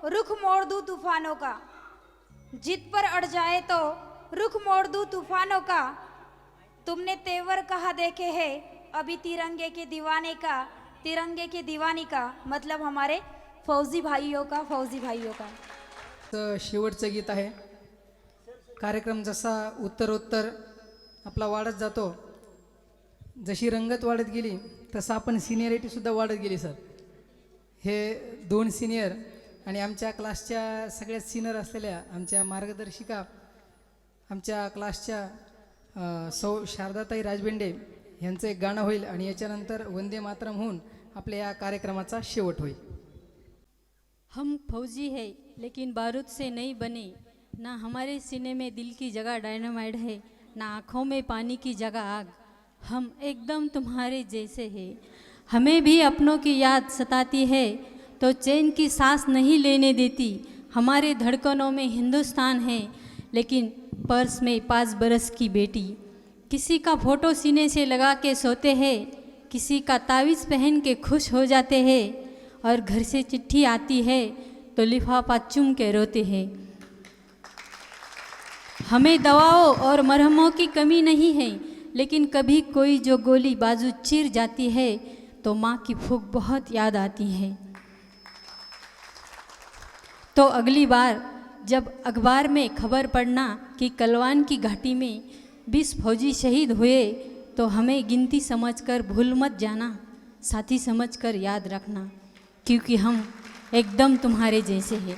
रुख मोड़ दूं तूफानों का, जिद पर अड़ जाए तो रुख मोड़ दूं तूफानों का। तुमने तेवर कहा देखे है अभी तिरंगे के दीवाने का, तिरंगे की दीवानी का, मतलब हमारे फौजी भाइयों का, फौजी भाइयों का। शेवटचं गीत आहे। कार्यक्रम जसा उत्तरोत्तर आपला वाढत जातो, जशी रंगत वाढत गेली तसं आपण सिनियरिटी सुद्धा वाढत गेली सर। हे 2 सिनियर आणि आमच्या क्लासच्या सगळ्यात सिनियर असलेल्या आमच्या मार्गदर्शिका, आमच्या क्लासच्या सौ शारदाताई राजबेंडे यांचं एक गाणं होईल आणि याच्यानंतर वंदे मातरम होऊन आपल्या या कार्यक्रमाचा शेवट होईल। हम फौजी है लेकिन बारूद से नहीं बने, ना हमारे सीने में दिल की जगह डायनामाइट है, ना आँखों में पानी की जगह आग। हम एकदम तुम्हारे जैसे हैं। हमें भी अपनों की याद सताती है तो चैन की सांस नहीं लेने देती। हमारे धड़कनों में हिंदुस्तान है लेकिन पर्स में 5 बरस की बेटी। किसी का फ़ोटो सीने से लगा के सोते हैं, किसी का तावीज़ पहन के खुश हो जाते हैं, और घर से चिट्ठी आती है तो लिफाफा चूम के रोते हैं। हमें दवाओं और मरहमों की कमी नहीं है, लेकिन कभी कोई जो गोली बाजू चीर जाती है तो माँ की फूंक बहुत याद आती है। तो अगली बार जब अखबार में खबर पढ़ना कि कलवान की घाटी में 20 फौजी शहीद हुए, तो हमें गिनती समझकर भूल मत जाना, साथी समझकर याद रखना, क्योंकि हम एकदम तुम्हारे जैसे हैं।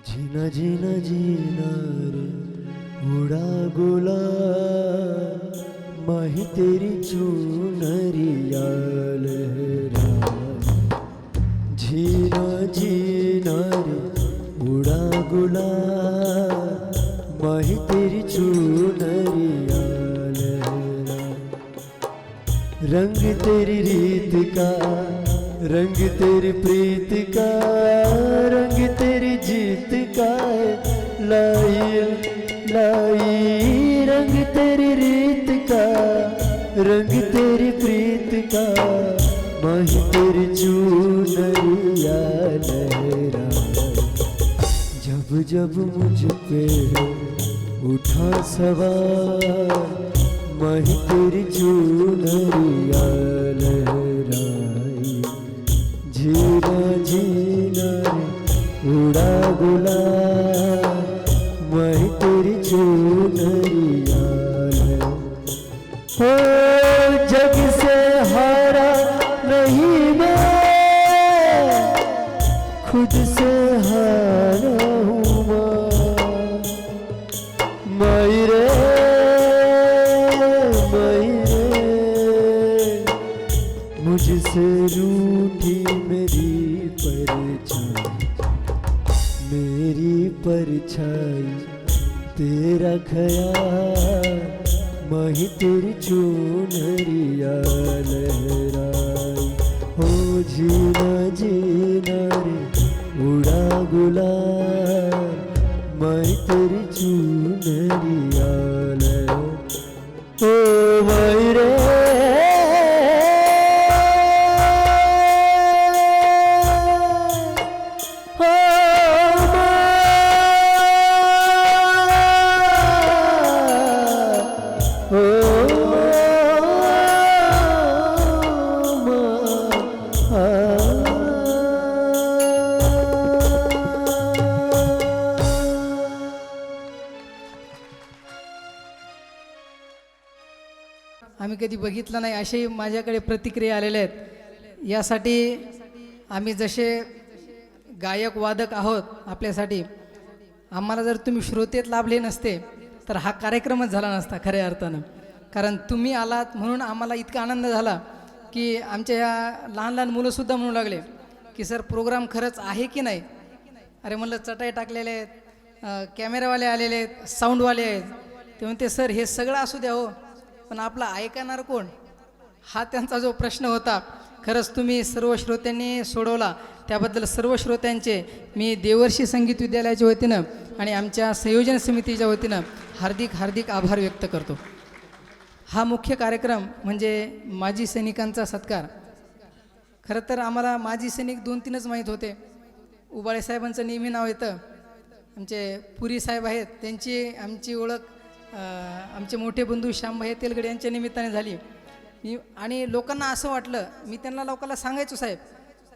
जीना जीना जीना रे उड़ा गोला, माही तेरी चुनरिया लहराए। जीना जीना रे उड़ा गोला, माही तेरी चुनरिया लहराए। रंग तेरी रीत का, रंग तेरी प्रीत का, रंग तेरी जीत का लाई लाई। रंग तेरी रीत का, रंग तेरी प्रीत का, माही तेरी चुनरिया लहराए। जब जब मुझ पे उठा सवार, माही तेरी चुनरिया लहराई। जीना जीना रे उड़ा गुला, माही तेरी चुनरिया हो। जग से हारा नहीं मैं, खुद से हारा हूँ माई रे माई रे। मुझसे रूठी मेरी परछाई, मेरी परछाई तेरा ख्याल, माही तेरी चुनरिया लहराई। हो जीना जीना रे उड़ा गुलाल, माही तेरी चुनरिया लहराई। ओ माही रे आम्ही कधी बघितलं नाही, अशाही माझ्याकडे प्रतिक्रिया आलेल्या आहेत. यासाठी आम्ही जसे गायक वादक आहोत, आपल्यासाठी आम्हाला जर तुम्ही श्रोतेत लाभले नसते तर हा कार्यक्रमच झाला नसता खऱ्या अर्थानं. कारण तुम्ही आलात म्हणून आम्हाला इतका आनंद झाला की आमच्या या लहान लहान मुलंसुद्धा म्हणू लागले की सर प्रोग्राम खरंच आहे की नाही. अरे म्हणलं चटाई टाकलेले आहेत, कॅमेरावाले आलेले आहेत, साऊंडवाले आहेत. ते म्हणते सर हे सगळं असू द्या हो, पण आपलं ऐकणार कोण, हा त्यांचा जो प्रश्न होता खरंच तुम्ही सर्व श्रोत्यांनी सोडवला. त्याबद्दल सर्व श्रोत्यांचे मी देवर्षी संगीत विद्यालयाच्या वतीनं आणि आमच्या संयोजन समितीच्या वतीनं हार्दिक हार्दिक आभार व्यक्त करतो. हा मुख्य कार्यक्रम म्हणजे माजी सैनिकांचा सत्कार. खरं तर आम्हाला माजी सैनिक 2-3च माहीत होते. उबाळे साहेबांचं नेहमी नाव येतं, आमचे पुरी साहेब आहेत त्यांची आमची ओळख आमचे मोठे बंधू श्यामभाई तेलगडे यांच्या निमित्ताने झाली. आणि लोकांना असं वाटलं, मी त्यांना लोकांना सांगायचो साहेब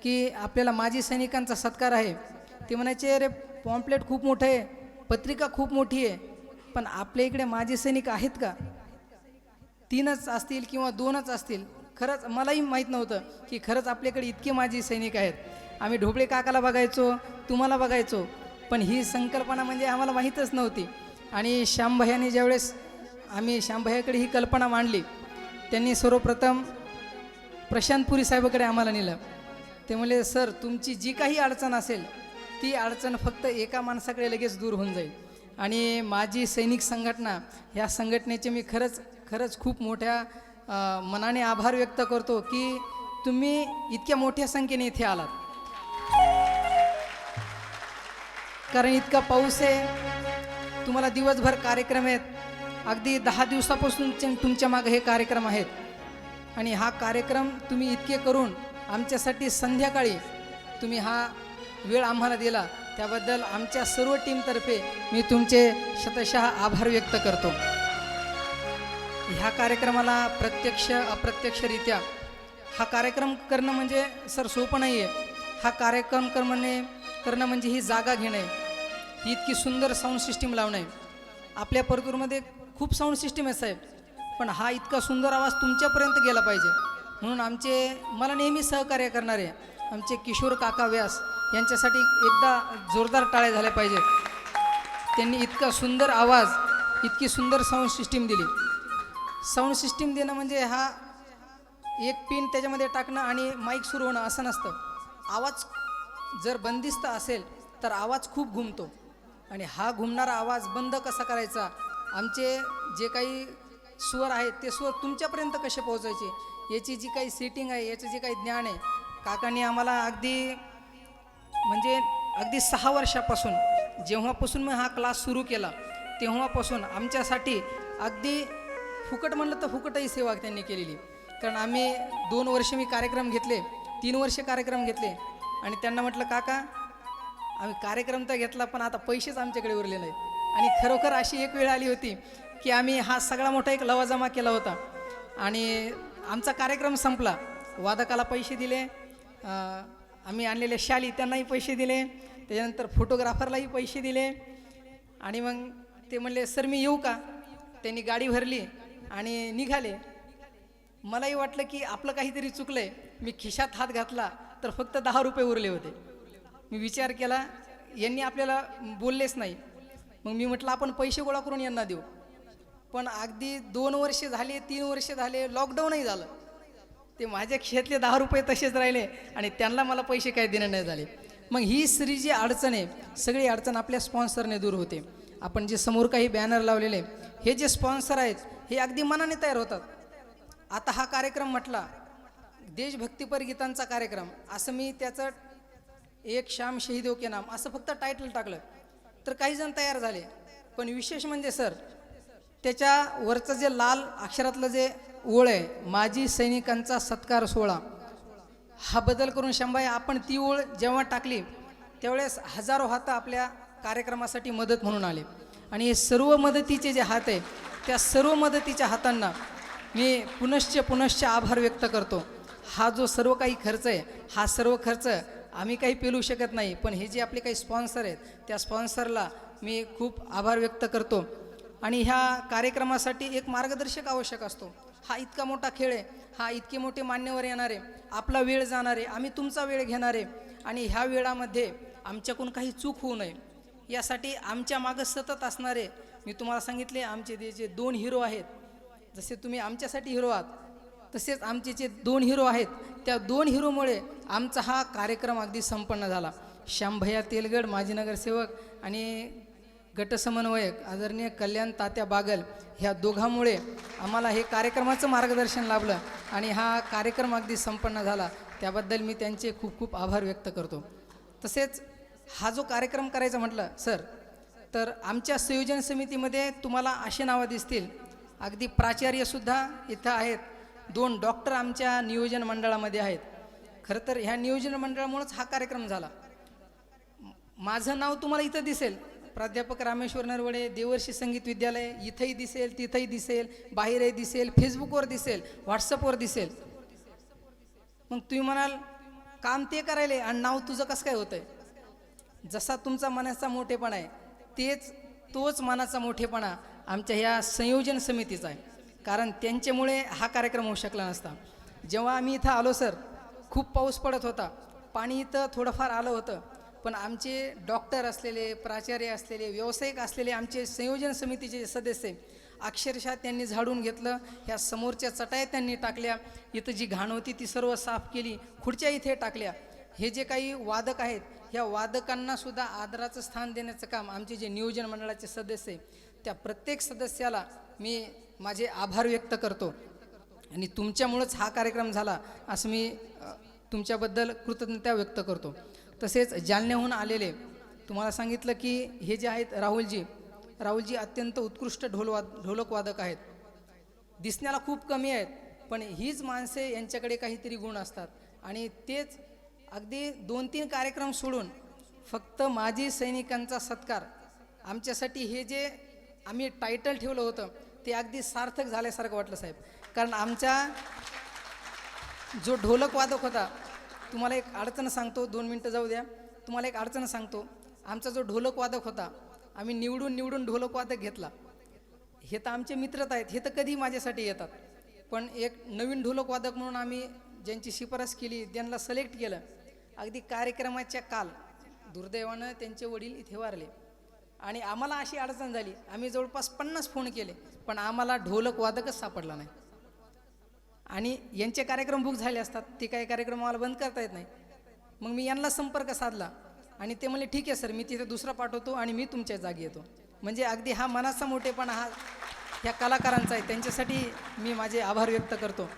की आपल्याला माजी सैनिकांचा सत्कार आहे. ते म्हणायचे अरे पॉम्पलेट खूप मोठं आहे, पत्रिका खूप मोठी आहे, पण आपल्या इकडे माजी सैनिक आहेत का? 3च असतील किंवा 2च असतील. खरंच मलाही माहीत नव्हतं की खरंच आपल्याकडे इतके माजी सैनिक आहेत. आम्ही ढोबळे काकाला बघायचो, तुम्हाला बघायचो, पण ही संकल्पना म्हणजे आम्हाला माहीतच नव्हती. आणि श्यामभैयाने ज्यावेळेस आम्ही श्यामभैयाकडे ही कल्पना मांडली, त्यांनी सर्वप्रथम प्रशांतपुरी साहेबाकडे आम्हाला नेलं. ते म्हणले सर तुमची जी काही अडचण असेल ती अडचण फक्त एका माणसाकडे लगेच दूर होऊन जाईल. आणि माझी सैनिक संघटना ह्या संघटनेचे मी खरंच खूप मोठ्या मनाने आभार व्यक्त करतो की तुम्ही इतक्या मोठ्या संख्येने इथे आलात. कारण इतका पाऊस आहे, तुम्हाला दिवसभर कार्यक्रम आहेत, अगदी 10 दिवसापासून तुमच्या मागे हे कार्यक्रम आहेत. आणि हा कार्यक्रम तुम्ही इतके करून आमच्यासाठी संध्याकाळी तुम्ही हा वेळ आम्हाला दिला, त्याबद्दल आमच्या सर्व टीमतर्फे मी तुमचे शतशः आभार व्यक्त करतो. ह्या कार्यक्रमाला प्रत्यक्ष अप्रत्यक्षरित्या हा कार्यक्रम करणं म्हणजे सर सोपं नाही आहे. हा कार्यक्रम करणं म्हणजे ही जागा घेणं आहे, ही इतकी सुंदर साऊंड सिस्टीम लावणं आहे. आपल्या परतूरमध्ये खूप साऊंड सिस्टीम आहे साहेब, पण हा इतका सुंदर आवाज तुमच्यापर्यंत गेला पाहिजे म्हणून मला नेहमी सहकार्य करणारे आमचे किशोर काका व्यास यांच्यासाठी एकदा जोरदार टाळ्या झाल्या पाहिजेत. त्यांनी इतका सुंदर आवाज, इतकी सुंदर साऊंड सिस्टीम दिली. साऊंड सिस्टीम देणं म्हणजे हा एक पिन त्याच्यामध्ये टाकणं आणि माईक सुरू होणं असं नसतं. आवाज जर बंदिस्त असेल तर आवाज खूप घुमतो, आणि हा घुमणारा आवाज बंद कसा करायचा, आमचे जे काही स्वर आहेत ते स्वर तुमच्यापर्यंत कसे पोहोचायचे याची जी काही सेटिंग आहे, याचं जे काही ज्ञान आहे, काकांनी आम्हाला अगदी 6 वर्षापासून जेव्हापासून मी हा क्लास सुरू केला तेव्हापासून आमच्यासाठी अगदी फुकट म्हणलं तर फुकटही सेवा त्यांनी केलेली. कारण आम्ही 2 वर्ष मी कार्यक्रम घेतले, 3 वर्ष कार्यक्रम घेतले, आणि त्यांना म्हटलं काका आम्ही कार्यक्रम तर घेतला पण आता पैसेच आमच्याकडे उरले नाहीत. आणि खरोखर अशी एक वेळ आली होती की आम्ही हा सगळा मोठा एक लवाजमा केला होता आणि आमचा कार्यक्रम संपला. वादकाला पैसे दिले, आम्ही आणलेले शाली त्यांनाही पैसे दिले, त्याच्यानंतर फोटोग्राफरलाही पैसे दिले. आणि मग ते म्हणले सर मी येऊ का. त्यांनी गाडी भरली आणि निघाले. मलाही वाटलं की आपलं काहीतरी चुकलं आहे. मी खिशात हात घातला तर फक्त 10 रुपये उरले होते. मी विचार केला यांनी आपल्याला बोललेच नाही. मग मी म्हटलं आपण पैसे गोळा करून यांना देऊ. पण अगदी 2 वर्ष झाले, 3 वर्ष झाले, लॉकडाऊनही झालं, ते माझ्या खिशातले 10 रुपये तसेच राहिले आणि त्यांना मला पैसे काही देणे नाही झाले. मग ही सगळी जी अडचण आहे, सगळी अडचण आपल्या स्पॉन्सरने दूर होते. आपण जे समोर काही बॅनर लावलेले, हे जे स्पॉन्सर आहेत हे अगदी मनाने तयार होतात. आता हा कार्यक्रम म्हटला देशभक्तीपर गीतांचा कार्यक्रम, असं मी त्याचं एक शाम शहीदों के नाम असं फक्त टायटल टाकलं तर काही जण तयार झाले. पण विशेष म्हणजे सर त्याच्यावरचं जे लाल अक्षरातलं जे ओळ आहे, माजी सैनिकांचा सत्कार सोहळा, हा बदल करून शंभाई आपण ती ओळ जेव्हा टाकली त्यावेळेस हजारो हात आपल्या कार्यक्रमासाठी मदत म्हणून आले. आणि हे सर्व मदतीचे जे हात आहे त्या सर्व मदतीच्या हातांना मी पुनश्च आभार व्यक्त करतो. हा जो सर्व काही खर्च आहे, हा सर्व खर्च आम्ही काही पेलू शकत नाही, पण हे जे आपले काही स्पॉन्सर आहेत त्या स्पॉन्सरला मी खूप आभार व्यक्त करतो. आणि ह्या कार्यक्रमासाठी एक मार्गदर्शक आवश्यक असतो. हा इतका मोठा खेळ आहे, हा इतके मोठे मान्यवर येणार आहे, आपला वेळ जाणार आहे, आम्ही तुमचा वेळ घेणार आहे आणि ह्या वेळामध्ये आमच्याकडून काही चूक होऊ नये यासाठी आमच्या मागं सतत असणारे, मी तुम्हाला सांगितले आमचे जे 2 हिरो आहेत, जसे तुम्ही आमच्यासाठी हिरो आहात तसेच आमचे जे 2 हिरो आहेत, त्या 2 हिरोमुळे आमचा हा कार्यक्रम अगदी संपन्न झाला. श्यामभैया तेलगड माजी नगरसेवक आणि गटसमन्वयक आदरणीय कल्याण तात्या बागल ह्या दोघांमुळे आम्हाला हे कार्यक्रमाचं मार्गदर्शन लाभलं आणि हा कार्यक्रम अगदी संपन्न झाला. त्याबद्दल मी त्यांचे खूप खूप आभार व्यक्त करतो. तसेच हा जो कार्यक्रम करायचा म्हटलं सर, तर आमच्या संयोजन समितीमध्ये तुम्हाला अशी नावं दिसतील, अगदी प्राचार्यसुद्धा इथं आहेत, 2 डॉक्टर आमच्या नियोजन मंडळामध्ये आहेत. खरं तर ह्या नियोजन मंडळामुळंच हा कार्यक्रम झाला. माझं नाव तुम्हाला इथं दिसेल, प्राध्यापक रामेश्वर नरवडे देवर्षी संगीत विद्यालय, इथंही दिसेल, तिथंही दिसेल, बाहेरही दिसेल, फेसबुकवर दिसेल, व्हॉट्सअपवर दिसेल. मग तुम्ही म्हणाल काम ते करायले आणि नाव तुझं कसं काय होतंय? जसा तुमचा मनाचा मोठेपणा आहे तोच मनाचा मोठेपणा आमच्या ह्या संयोजन समितीचा आहे. कारण त्यांच्यामुळे हा कार्यक्रम होऊ शकला नसता. जेव्हा आम्ही इथं आलो सर, खूप पाऊस पडत होता, पाणी इथं थोडंफार आलं होतं, पण आमचे डॉक्टर असलेले, प्राचार्य असलेले, व्यावसायिक असलेले आमचे संयोजन समितीचे सदस्य अक्षरशः त्यांनी झाडून घेतलं, ह्या समोरच्या चटाया त्यांनी टाकल्या, इथं जी घाण होती ती सर्व साफ केली, खुर्च्या इथे टाकल्या. हे जे काही वादक आहेत, ह्या वादकांनासुद्धा आदराचं स्थान देण्याचं काम आमचे जे नियोजन मंडळाचे सदस्य आहे, त्या प्रत्येक सदस्याला मी माझे आभार व्यक्त करतो आणि तुमच्यामुळंच हा कार्यक्रम झाला असं मी तुमच्याबद्दल कृतज्ञता व्यक्त करतो. तसेच जालन्याहून आलेले तुम्हाला सांगितलं की हे जे आहेत राहुलजी अत्यंत उत्कृष्ट ढोलक वादक आहेत. दिसण्याला खूप कमी आहेत, पण हीच माणसे यांच्याकडे काहीतरी गुण असतात आणि तेच अगदी 2-3 कार्यक्रम सोडून फक्त माजी सैनिकांचा सत्कार आमच्यासाठी हे जे आम्ही टायटल ठेवलं होतं ते अगदी सार्थक झाल्यासारखं वाटलं साहेब. कारण आमचा जो ढोलक वादक होता, तुम्हाला एक अडचण सांगतो, 2 मिनटं जाऊ द्या, तुम्हाला एक अडचण सांगतो. आमचा जो ढोलक वादक होता, आम्ही निवडून ढोलक वादक घेतला. हे तर आमचे मित्रच आहेत, हे तर कधी माझ्यासाठी येतात, पण एक नवीन ढोलक वादक म्हणून आम्ही ज्यांची शिफारस केली त्यांना सिलेक्ट केलं. अगदी कार्यक्रमाच्या काल दुर्दैवानं त्यांचे वडील इथे वारले आणि आम्हाला अशी अडचण झाली, आम्ही जवळपास 50 फोन केले, पण आम्हाला ढोलक वादकच सापडला नाही. आणि यांचे कार्यक्रम बुक झाले असतात, ते काही कार्यक्रम आम्हाला बंद करता येत नाही. मग मी यांना संपर्क साधला आणि ते म्हणले ठीक आहे सर, मी तिथे दुसरा पाठवतो आणि मी तुमच्या जागी येतो. म्हणजे अगदी हा मनाचा मोठेपणा हा ह्या कलाकारांचा आहे, त्यांच्यासाठी मी माझे आभार व्यक्त करतो.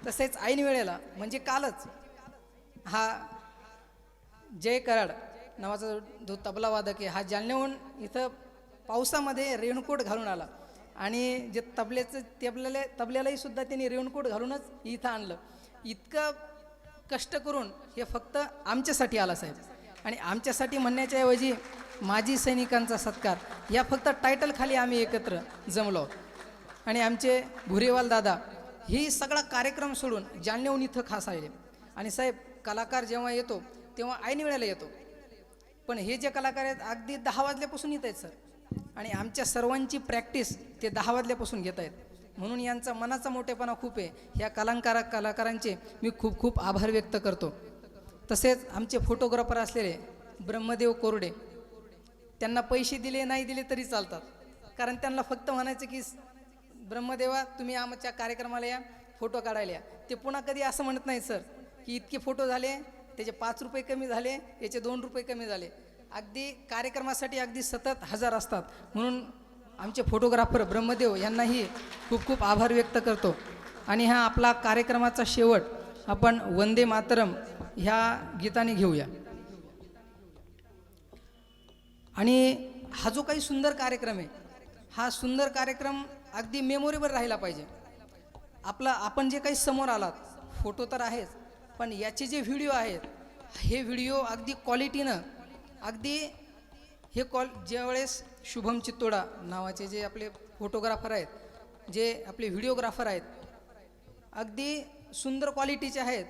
तसेच ऐन वेळेला म्हणजे कालच हा जय कराड नावाचा जो तबला वादक आहे, हा जालन्याहून इथं पावसामध्ये रेनकोट घालून आला आणि जे तबल्यालाही सुद्धा त्यांनी रेनकोट घालूनच इथं आणलं. इतकं कष्ट करून हे फक्त आमच्यासाठी आला साहेब. आणि आमच्यासाठी म्हणण्याच्या ऐवजी माजी सैनिकांचा सत्कार या फक्त टायटल खाली आम्ही एकत्र जमलो. आणि आमचे भुरेवाल दादा ही सगळा कार्यक्रम सोडून जालन्याहून इथं खास आले. आणि साहेब, कलाकार जेव्हा येतो तेव्हा ऐन वेळेला येतो, पण हे जे कलाकार आहेत अगदी 10 वाजल्यापासून येत आहेत सर, आणि आमच्या सर्वांची प्रॅक्टिस ते 10 वाजल्यापासून घेत आहेत. म्हणून यांचा मनाचा मोठेपणा खूप आहे. ह्या कलाकारांचे मी खूप खूप आभार व्यक्त करतो. तसेच आमचे फोटोग्राफर असलेले ब्रह्मदेव कोरडे, त्यांना पैसे दिले नाही दिले तरी चालतात, कारण त्यांना फक्त म्हणायचं की ब्रह्मदेवा तुम्ही आमच्या कार्यक्रमाला या, फोटो काढायला या. ते पुन्हा कधी असं म्हणत नाही सर की इतके फोटो झाले, त्याचे 5 रुपये कमी झाले, याचे 2 रुपये कमी झाले. अगदी कार्यक्रमासाठी अगदी सतत हजर असतात. म्हणून आमचे फोटोग्राफर ब्रह्मदेव यांनाही खूप खूप आभार व्यक्त करतो. आणि हा आपला कार्यक्रमाचा शेवट आपण वंदे मातरम ह्या गीताने घेऊया. आणि हा जो काही सुंदर कार्यक्रम आहे, हा सुंदर कार्यक्रम अगदी मेमोरेबल राहिला पाहिजे. आपण जे काही समोर आलात, फोटो तर आहेच, पण याचे जे व्हिडिओ आहेत, हे व्हिडिओ अगदी क्वालिटीनं, अगदी हे ज्यावेळेस शुभम चित्तोडा नावाचे जे आपले फोटोग्राफर आहेत, जे आपले व्हिडिओग्राफर आहेत, अगदी सुंदर क्वालिटीचे आहेत.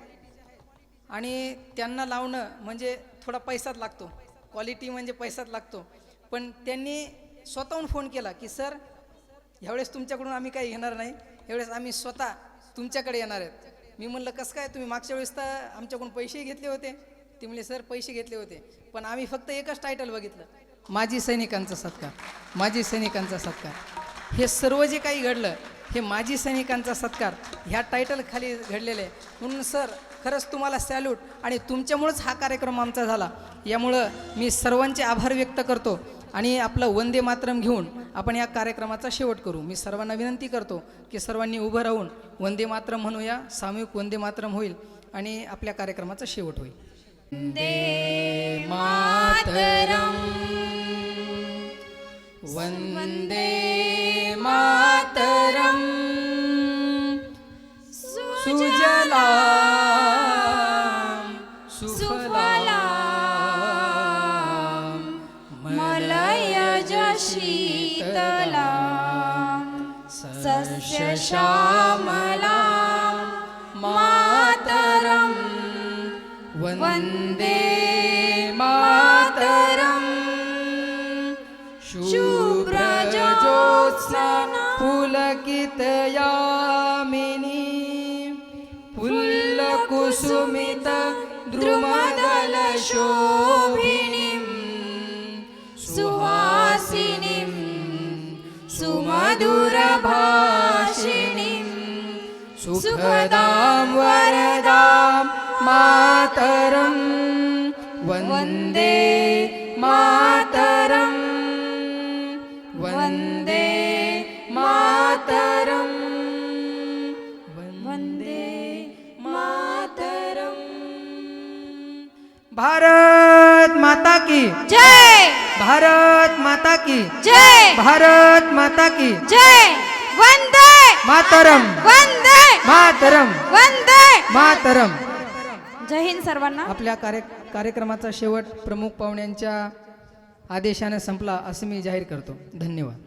आणि त्यांना लावणं म्हणजे थोडा पैसाच लागतो, क्वालिटी म्हणजे पैसाच लागतो. पण त्यांनी स्वतःहून फोन केला की सर, ह्यावेळेस तुमच्याकडून आम्ही काही घेणार नाही, ह्यावेळेस आम्ही स्वतः तुमच्याकडे येणार आहेत. मी म्हणलं कसं काय, तुम्ही मागच्या वेळेस तर आमच्याकडून पैसेही घेतले होते. ते म्हणले सर पैसे घेतले होते, पण आम्ही फक्त एकच टायटल बघितलं, माजी सैनिकांचा सत्कार. माजी सैनिकांचा सत्कार हे सर्व जे काही घडलं हे माजी सैनिकांचा सत्कार ह्या टायटल खाली घडलेलं आहे. म्हणून सर खरंच तुम्हाला सॅल्यूट, आणि तुमच्यामुळंच हा कार्यक्रम आमचा झाला. यामुळं मी सर्वांचे आभार व्यक्त करतो आणि आपलं वंदे मातरम घेऊन आपण या कार्यक्रमाचा शेवट करू. मी सर्वांना विनंती करतो की सर्वांनी उभं राहून वंदे मातरम म्हणूया. सामूहिक वंदे मातरम होईल आणि आपल्या कार्यक्रमाचा शेवट होईल. वंदे मातरम, वंदे मातरम, सुजलाम सुफलाम मलयज शीतलाम सस्यश्यामलाम मातरम वंदे मातरम. शुभ्रजोत्स्ना पुलकितयामिनी फुल्लकुसुमित द्रुमदलशोभिनीं सुहासिनीं सुमधुरभाषिणीं सुखदां वरदां मातरं वन्दे मातरं. वन्दे मातरं. वन्दे मातरं. भारत माता की जय, भारत माता की जय, भारत माता की जय. वंदे मातरम, वंदे मातरम, वंदे. मातरम. जय हिंद सर्वांना. आपल्या कार्यक्रमाचा शेवट प्रमुख पाहुण्यांच्या आदेशाने संपला असं मी जाहीर करतो. धन्यवाद.